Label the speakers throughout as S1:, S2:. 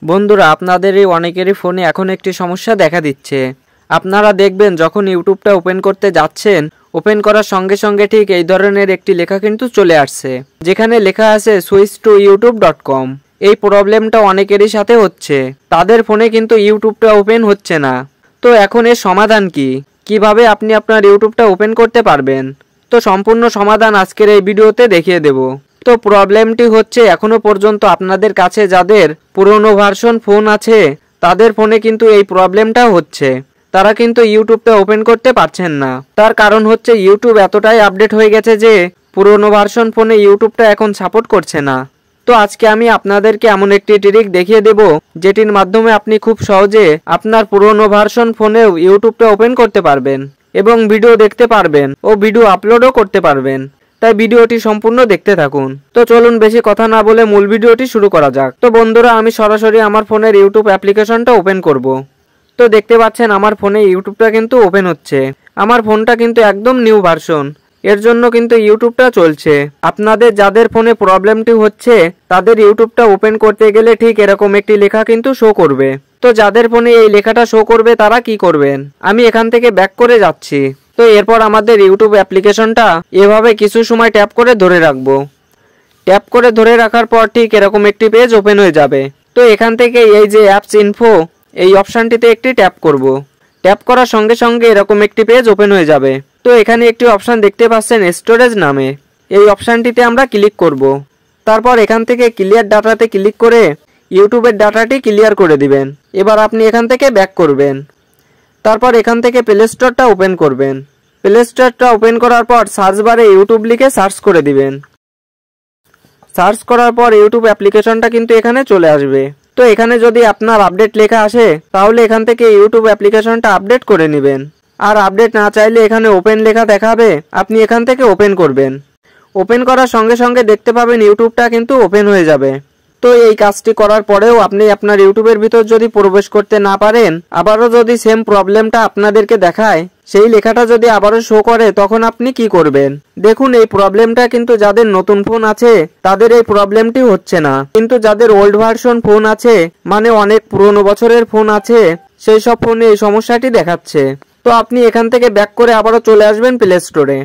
S1: বন্ধুরা, আপনাদেরই অনেকেরই ফোনে এখন একটি সমস্যা দেখা দিচ্ছে। আপনারা দেখবেন যখন ইউটিউবটা ওপেন করতে যাচ্ছেন, ওপেন করার সঙ্গে সঙ্গে ঠিক এই ধরনের একটি লেখা কিন্তু চলে আসছে, যেখানে লেখা আছে সুইচ টু youtube.com। এই প্রবলেমটা অনেকেরই সাথে হচ্ছে, তাদের ফোনে কিন্তু ইউটিউবটা ওপেন হচ্ছে না। তো এখন এর সমাধান কি, কিভাবে আপনি আপনার ইউটিউবটা ওপেন করতে পারবেন, তো সম্পূর্ণ সমাধান আজকের এই ভিডিওতে দেখিয়ে দেব। তো প্রবলেমটি হচ্ছে, এখনো পর্যন্ত আপনাদের কাছে যাদের পুরনো ভার্সন ফোন আছে তাদের ফোনে কিন্তু এই প্রবলেমটা হচ্ছে। তারা কিন্তু ইউটিউবটা ওপেন করতে পারছেন না। তার কারণ হচ্ছে ইউটিউব এতটাই আপডেট হয়ে গেছে যে পুরনো ভার্সন ফোনে ইউটিউবটা এখন সাপোর্ট করছে না। তো আজকে আমি আপনাদেরকে এমন একটি ট্রিক দেখিয়ে দেব, যেটির মাধ্যমে আপনি খুব সহজে আপনার পুরনো ভার্সন ফোনেও ইউটিউবটা ওপেন করতে পারবেন এবং ভিডিও দেখতে পারবেন ও ভিডিও আপলোডও করতে পারবেন। তাই ভিডিওটি সম্পূর্ণ দেখতে থাকুন। তো চলুন বেশি কথা না বলে মূল ভিডিওটি শুরু করা যাক। তো বন্ধুরা, আমি সরাসরি আমার ফোনের ইউটিউব অ্যাপ্লিকেশনটা ওপেন করব। তো দেখতে পাচ্ছেন আমার ফোনে ইউটিউবটা কিন্তু ওপেন হচ্ছে। আমার ফোনটা কিন্তু একদম নিউ ভার্সন, এর জন্য কিন্তু ইউটিউবটা চলছে। আপনাদের যাদের ফোনে প্রবলেমটি হচ্ছে তাদের ইউটিউবটা ওপেন করতে গেলে ঠিক এরকম একটি লেখা কিন্তু শো করবে। তো যাদের ফোনে এই লেখাটা শো করবে তারা কি করবেন, আমি এখান থেকে ব্যাক করে যাচ্ছি। তো এরপর আমাদের ইউটিউব অ্যাপ্লিকেশনটা এভাবে কিছু সময় ট্যাপ করে ধরে রাখবো। ট্যাপ করে ধরে রাখার পর ঠিক এরকম একটি পেজ ওপেন হয়ে যাবে। তো এখান থেকে এই যে অ্যাপস ইনফো এই অপশানটিতে একটি ট্যাপ করব। ট্যাপ করার সঙ্গে সঙ্গে এরকম একটি পেজ ওপেন হয়ে যাবে। তো এখানে একটি অপশান দেখতে পাচ্ছেন স্টোরেজ নামে, এই অপশানটিতে আমরা ক্লিক করব। তারপর এখান থেকে ক্লিয়ার ডাটাতে ক্লিক করে ইউটিউবের ডাটাটি ক্লিয়ার করে দিবেন। এবার আপনি এখান থেকে ব্যাক করবেন। তারপর এখান থেকে প্লে স্টোরটা ওপেন করবেন। প্লে স্টোরটা ওপেন করার পর সার্চ বারে ইউটিউব লিখে সার্চ করে দিবেন। সার্চ করার পর ইউটিউব অ্যাপ্লিকেশনটা কিন্তু এখানে চলে আসবে। তো এখানে যদি আপনার আপডেট লেখা আসে তাহলে এখান থেকে ইউটিউব অ্যাপ্লিকেশনটা আপডেট করে নেবেন। আর আপডেট না চাইলে এখানে ওপেন লেখা দেখাবে, আপনি এখান থেকে ওপেন করবেন। ওপেন করার সঙ্গে সঙ্গে দেখতে পাবেন ইউটিউবটা কিন্তু ওপেন হয়ে যাবে। তো এই কাজটি করার পরেও আপনি আপনার ইউটিউবের ভিতর যদি প্রবেশ করতে না পারেন, আবারও যদি সেম প্রবলেমটা আপনাদেরকে দেখায়, সেই লেখাটা যদি আবারও শো করে, তখন আপনি কি করবেন। দেখুন, এই প্রবলেমটা কিন্তু যাদের নতুন ফোন আছে তাদের এই প্রবলেমটি হচ্ছে না, কিন্তু যাদের ওল্ড ভার্সন ফোন আছে, মানে অনেক পুরনো বছরের ফোন আছে, সেই সব ফোনে এই সমস্যাটি দেখাচ্ছে। তো আপনি এখান থেকে ব্যাক করে আবারও চলে আসবেন প্লে স্টোরে।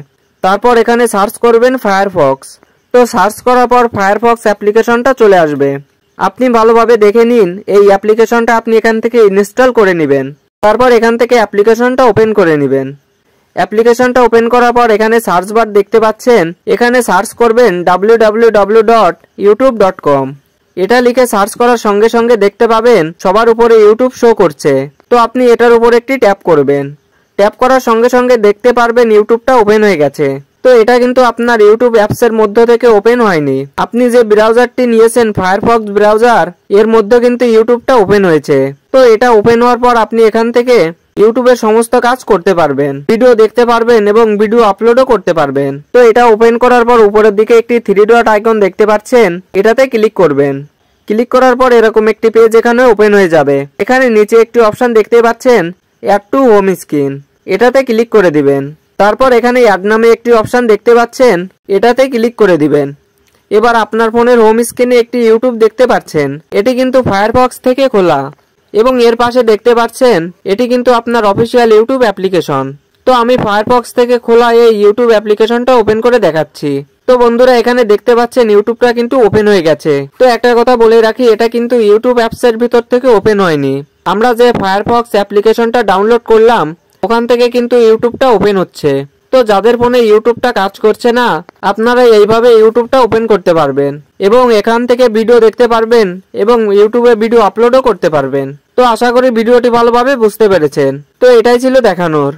S1: তারপর এখানে সার্চ করবেন ফায়ারফক্স। তো সার্চ করার পর ফায়ারফক্স অ্যাপ্লিকেশনটা চলে আসবে। আপনি ভালোভাবে দেখে নিন, এই অ্যাপ্লিকেশনটা আপনি এখান থেকে ইনস্টল করে নেবেন। তারপর এখান থেকে অ্যাপ্লিকেশনটা ওপেন করে নেবেন। অ্যাপ্লিকেশনটা ওপেন করার পর এখানে সার্চ বার দেখতে পাচ্ছেন, এখানে সার্চ করবেন www.youtube.com। এটা লিখে সার্চ করার সঙ্গে সঙ্গে দেখতে পাবেন সবার উপরে ইউটিউব শো করছে। তো আপনি এটার উপর একটি ট্যাপ করবেন। ট্যাপ করার সঙ্গে সঙ্গে দেখতে পারবেন ইউটিউবটা ওপেন হয়ে গেছে। তো এটা কিন্তু আপনার ইউটিউব অ্যাপসের মধ্য থেকে ওপেন হয়নি, আপনি যে ব্রাউজারটি নিয়েছেন ফায়ারফক্স ব্রাউজার, এর মধ্যে কিন্তু ইউটিউবটা ওপেন হয়েছে। তো এটা ওপেন হওয়ার পর আপনি এখান থেকে ইউটিউবের সমস্ত কাজ করতে পারবেন, ভিডিও দেখতে পারবেন এবং ভিডিও আপলোডও করতে পারবেন। তো এটা ওপেন করার পর উপরের দিকে একটি 3 ডট আইকন দেখতে পাচ্ছেন, এটাতে ক্লিক করবেন। ক্লিক করার পর এরকম একটি পেজ এখানে ওপেন হয়ে যাবে। এখানে নিচে একটি অপশন দেখতে পাচ্ছেন অ্যাড টু হোম স্ক্রিন, এটাতে ক্লিক করে দিবেন। তারপর এখানে অ্যাড নামে একটি অপশন দেখতে পাচ্ছেন, এটাতে ক্লিক করে দিবেন। এবার আপনার ফোনের হোম স্ক্রিনে একটি ইউটিউব দেখতে পাচ্ছেন, এটি কিন্তু ফায়ারফক্স থেকে খোলা এবং এর পাশে দেখতে পাচ্ছেন এটি কিন্তু আপনার অফিসিয়াল ইউটিউব অ্যাপ্লিকেশন। তো আমি ফায়ারফক্স থেকে খোলা এই ইউটিউব অ্যাপ্লিকেশনটা ওপেন করে দেখাচ্ছি। তো বন্ধুরা, এখানে দেখতে পাচ্ছেন ইউটিউবটা কিন্তু ওপেন হয়ে গেছে। তো একটা কথা বলে রাখি, এটা কিন্তু ইউটিউব অ্যাপসের ভিতর থেকে ওপেন হয়নি, আমরা যে ফায়ারফক্স অ্যাপ্লিকেশনটা ডাউনলোড করলাম ওখান থেকে কিন্তু ইউটিউবটা ওপেন হচ্ছে। তো যাদের ফোনে ইউটিউবটা কাজ করছে না, আপনারা এইভাবে ইউটিউবটা ওপেন করতে পারবেন এবং এখান থেকে ভিডিও দেখতে পারবেন এবং ইউটিউবে ভিডিও আপলোডও করতে পারবেন। তো আশা করি ভিডিওটি ভালোভাবে বুঝতে পেরেছেন। তো এটাই ছিল দেখানোর।